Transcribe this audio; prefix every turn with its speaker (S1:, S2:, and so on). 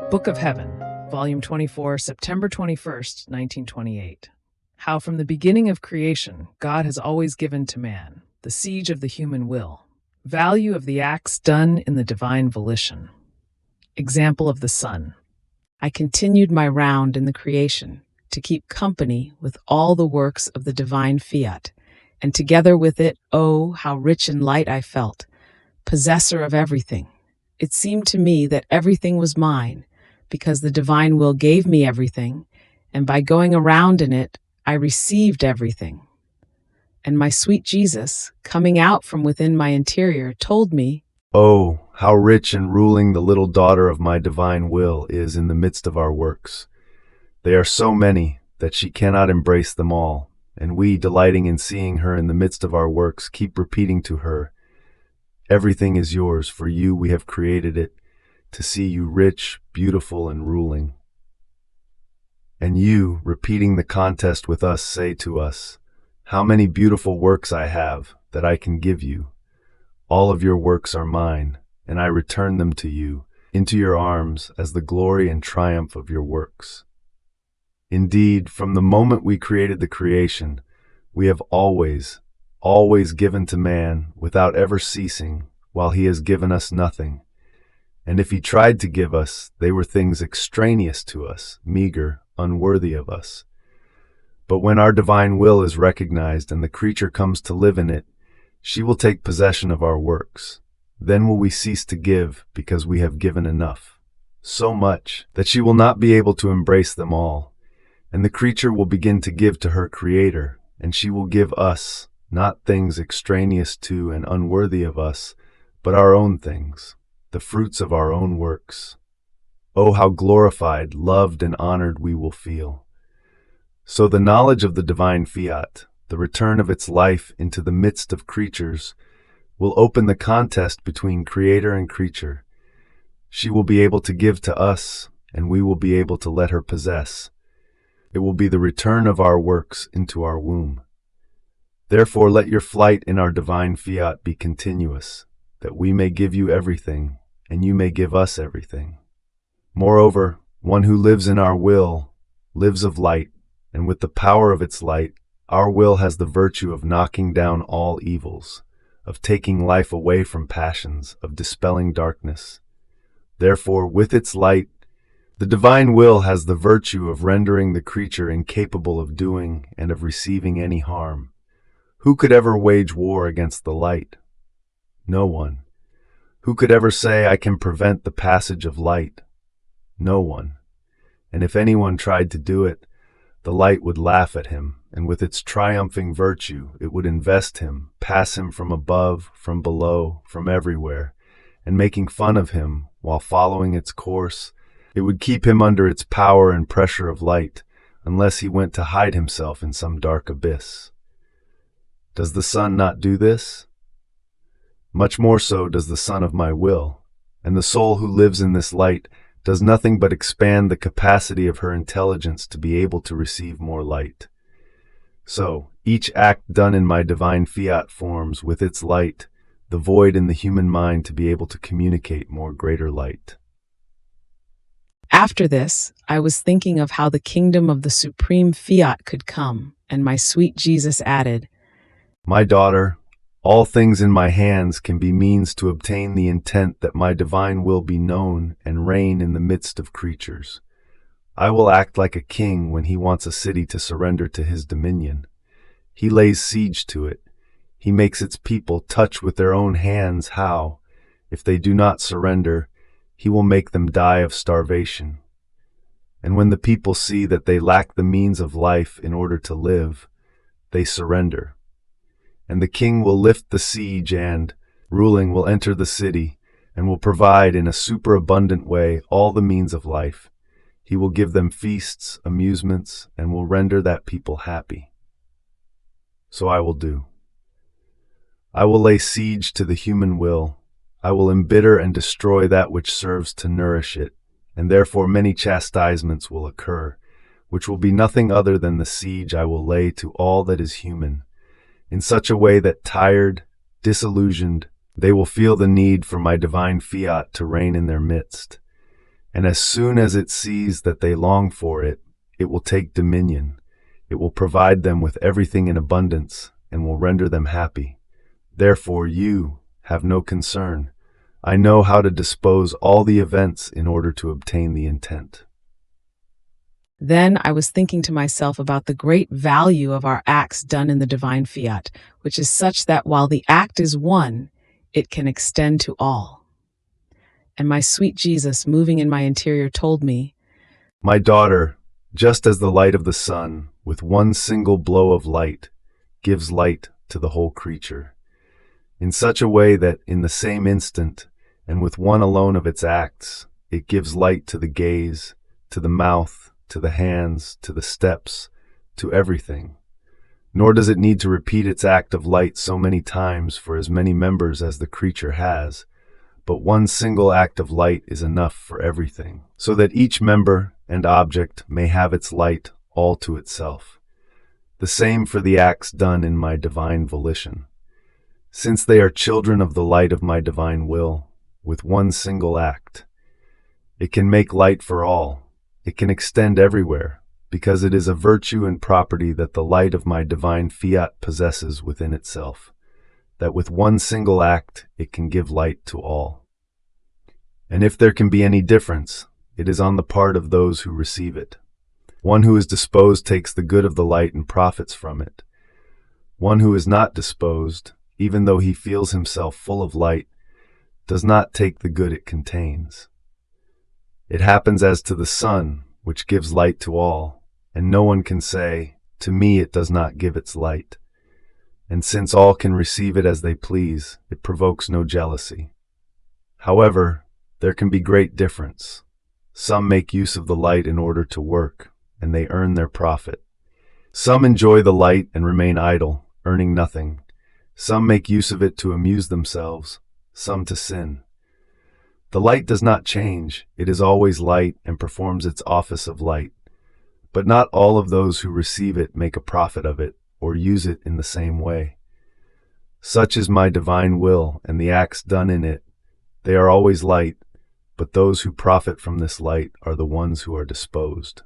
S1: Book of Heaven, Volume 24, September 21st, 1928. How from the beginning of creation, God has always given to man the siege of the human will. Value of the acts done in the divine volition. Example of the sun. I continued my round in the creation to keep company with all the works of the divine fiat, and together with it, oh, how rich in light I felt, possessor of everything. It seemed to me that everything was mine, because the divine will gave me everything, and by going around in it, I received everything. And my sweet Jesus, coming out from within my interior, told me,
S2: "Oh, how rich and ruling the little daughter of my divine will is in the midst of our works. They are so many that she cannot embrace them all, and we, delighting in seeing her in the midst of our works, keep repeating to her, 'Everything is yours, for you we have created it, to see you rich, beautiful, and ruling.' And you, repeating the contest with us, say to us, 'How many beautiful works I have that I can give you. All of your works are mine, and I return them to you, into your arms, as the glory and triumph of your works.' Indeed, from the moment we created the creation, we have always given to man without ever ceasing, while he has given us nothing. And if he tried to give us, they were things extraneous to us, meager, unworthy of us. But when our divine will is recognized and the creature comes to live in it, she will take possession of our works. Then will we cease to give, because we have given enough, so much that she will not be able to embrace them all. And the creature will begin to give to her Creator, and she will give us, not things extraneous to and unworthy of us, but our own things, the fruits of our own works. Oh, how glorified, loved, and honored we will feel. So the knowledge of the divine fiat, the return of its life into the midst of creatures, will open the contest between Creator and creature. She will be able to give to us, and we will be able to let her possess. It will be the return of our works into our womb. Therefore, let your flight in our divine fiat be continuous, that we may give you everything, and you may give us everything. Moreover, one who lives in our will lives of light, and with the power of its light, our will has the virtue of knocking down all evils, of taking life away from passions, of dispelling darkness. Therefore, with its light, the divine will has the virtue of rendering the creature incapable of doing and of receiving any harm. Who could ever wage war against the light? No one. Who could ever say, 'I can prevent the passage of light'? No one. And if anyone tried to do it, the light would laugh at him, and with its triumphing virtue, it would invest him, pass him from above, from below, from everywhere, and making fun of him while following its course, it would keep him under its power and pressure of light, unless he went to hide himself in some dark abyss. Does the sun not do this? Much more so does the sun of my will, and the soul who lives in this light does nothing but expand the capacity of her intelligence to be able to receive more light. So, each act done in my divine fiat forms, with its light, the void in the human mind to be able to communicate more greater light.
S1: After this, I was thinking of how the kingdom of the supreme fiat could come, and my sweet Jesus added,
S2: "My daughter, all things in my hands can be means to obtain the intent that my divine will be known and reign in the midst of creatures. I will act like a king when he wants a city to surrender to his dominion. He lays siege to it. He makes its people touch with their own hands how, if they do not surrender, he will make them die of starvation. And when the people see that they lack the means of life in order to live, they surrender. And the king will lift the siege and, ruling, will enter the city and will provide in a superabundant way all the means of life. He will give them feasts, amusements, and will render that people happy. So I will do. I will lay siege to the human will. I will embitter and destroy that which serves to nourish it, and therefore many chastisements will occur, which will be nothing other than the siege I will lay to all that is human, in such a way that tired, disillusioned, they will feel the need for my divine fiat to reign in their midst. And as soon as it sees that they long for it, it will take dominion. It will provide them with everything in abundance and will render them happy. Therefore you have no concern. I know how to dispose all the events in order to obtain the intent.
S1: Then I was thinking to myself about the great value of our acts done in the divine fiat, which is such that while the act is one, it can extend to all. And my sweet Jesus, moving in my interior, told me,
S2: My daughter, just as the light of the sun, with one single blow of light, gives light to the whole creature, in such a way that in the same instant, and with one alone of its acts, it gives light to the gaze, to the mouth, to the hands, to the steps, to everything. Nor does it need to repeat its act of light so many times for as many members as the creature has, but one single act of light is enough for everything, so that each member and object may have its light all to itself. The same for the acts done in my divine volition. Since they are children of the light of my divine will, with one single act, it can make light for all. It can extend everywhere, because it is a virtue and property that the light of my divine fiat possesses within itself, that with one single act it can give light to all. And if there can be any difference, it is on the part of those who receive it. One who is disposed takes the good of the light and profits from it. One who is not disposed, even though he feels himself full of light, does not take the good it contains. It happens as to the sun, which gives light to all, and no one can say, "To me it does not give its light." And since all can receive it as they please, it provokes no jealousy. However, there can be great difference. Some make use of the light in order to work, and they earn their profit. Some enjoy the light and remain idle, earning nothing. Some make use of it to amuse themselves, some to sin. The light does not change, it is always light and performs its office of light. But not all of those who receive it make a profit of it, or use it in the same way. Such is my divine will and the acts done in it. They are always light, but those who profit from this light are the ones who are disposed.